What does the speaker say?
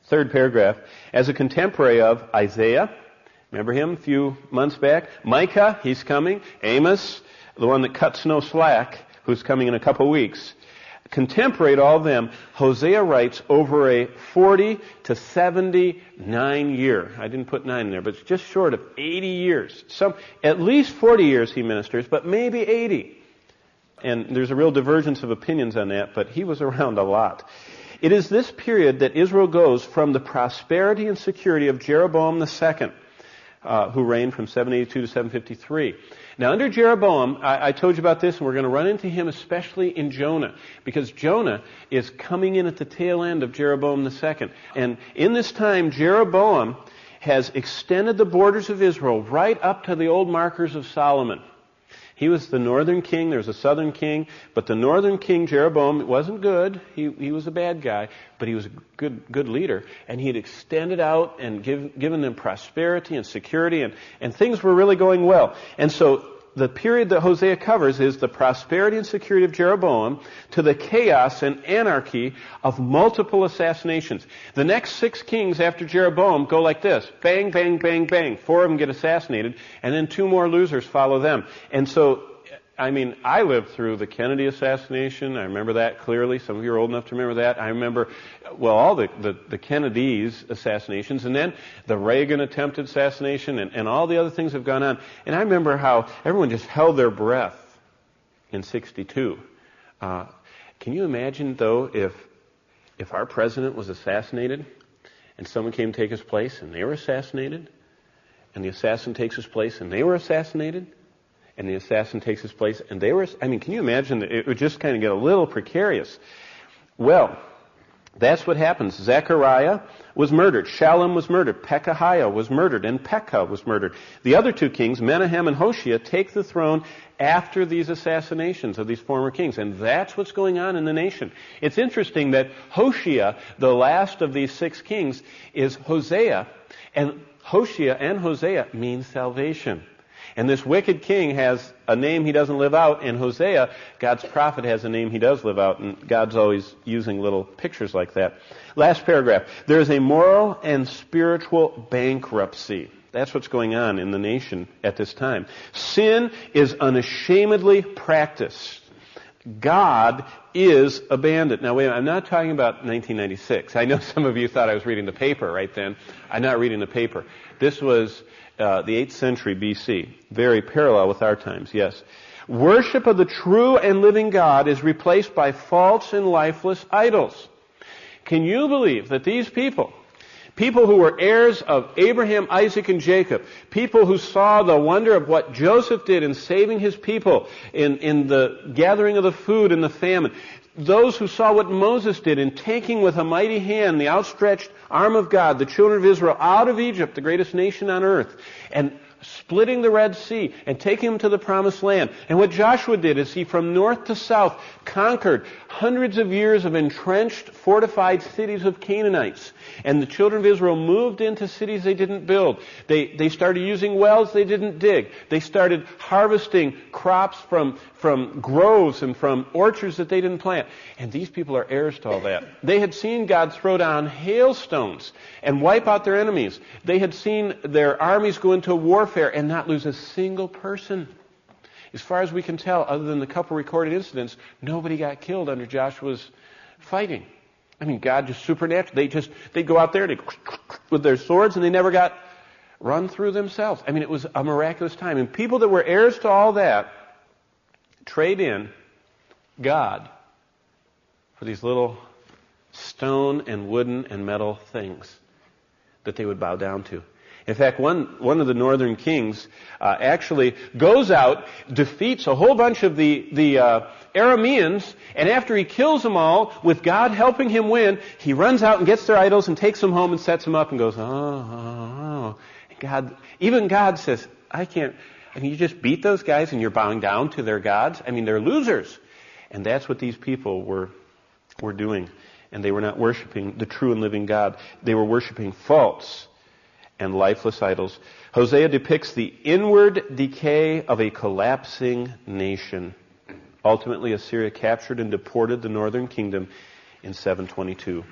Third paragraph. As a contemporary of Isaiah, remember him a few months back? Micah, he's coming. Amos, the one that cuts no slack, who's coming in a couple weeks. Contemporary to all of them, Hosea writes over a 40 to 79 year. I didn't put 9 in there, but it's just short of 80 years. At least 40 years he ministers, but maybe 80. And there's a real divergence of opinions on that, but he was around a lot. It is this period that Israel goes from the prosperity and security of Jeroboam II, who reigned from 782 to 753. Now, under Jeroboam, I told you about this, and we're going to run into him especially in Jonah, because Jonah is coming in at the tail end of Jeroboam II. And in this time, Jeroboam has extended the borders of Israel right up to the old markers of Solomon. He was the northern king, there was a southern king, but the northern king, Jeroboam, wasn't good. He was a bad guy, but he was a good leader. And he had extended out and given them prosperity and security, and things were really going well. And so the period that Hosea covers is the prosperity and security of Jeroboam to the chaos and anarchy of multiple assassinations. The next 6 kings after Jeroboam go like this. Bang, bang, bang, bang. 4 of them get assassinated, and then 2 more losers follow them. And so, I lived through the Kennedy assassination. I remember that clearly. Some of you are old enough to remember that. I remember, all the Kennedy's assassinations, and then the Reagan attempted assassination, and all the other things have gone on. And I remember how everyone just held their breath in 1962. Can you imagine, though, if our president was assassinated, and someone came to take his place, and they were assassinated, and the assassin takes his place, and they were assassinated, and the assassin takes his place, and they were... can you imagine that it would just kind of get a little precarious? Well, that's what happens. Zechariah was murdered. Shallum was murdered. Pekahiah was murdered. And Pekah was murdered. The other 2 kings, Menahem and Hoshea, take the throne after these assassinations of these former kings. And that's what's going on in the nation. It's interesting that Hoshea, the last of these 6 kings, is Hosea. And Hoshea and Hosea mean salvation. And this wicked king has a name he doesn't live out, and Hosea, God's prophet, has a name he does live out, and God's always using little pictures like that. Last paragraph. There is a moral and spiritual bankruptcy. That's what's going on in the nation at this time. Sin is unashamedly practiced. God is abandoned. Now, wait a minute, I'm not talking about 1996. I know some of you thought I was reading the paper right then. I'm not reading the paper. This was the 8th century BC. Very parallel with our times, yes. Worship of the true and living God is replaced by false and lifeless idols. Can you believe that these people who were heirs of Abraham, Isaac, and Jacob, people who saw the wonder of what Joseph did in saving his people, in the gathering of the food and the famine, those who saw what Moses did in taking with a mighty hand the outstretched arm of God, the children of Israel, out of Egypt, the greatest nation on earth, and splitting the Red Sea and taking them to the Promised Land. And what Joshua did is he, from north to south, conquered hundreds of years of entrenched, fortified cities of Canaanites. And the children of Israel moved into cities they didn't build. They started using wells they didn't dig. They started harvesting crops from groves and from orchards that they didn't plant. And these people are heirs to all that. They had seen God throw down hailstones and wipe out their enemies. They had seen their armies go into warfare and not lose a single person. As far as we can tell, other than the couple recorded incidents, nobody got killed under Joshua's fighting. God just supernatural. They'd go out there with their swords, and they never got run through themselves. It was a miraculous time. And people that were heirs to all that trade in God for these little stone and wooden and metal things that they would bow down to. In fact, one of the northern kings actually goes out, defeats a whole bunch of the Arameans, and after he kills them all, with God helping him win, he runs out and gets their idols and takes them home and sets them up and goes, oh. Even God says, I can't. You just beat those guys and you're bowing down to their gods? They're losers. And that's what these people were doing. And they were not worshiping the true and living God. They were worshiping false and lifeless idols. Hosea depicts the inward decay of a collapsing nation. Ultimately, Assyria captured and deported the northern kingdom in 722.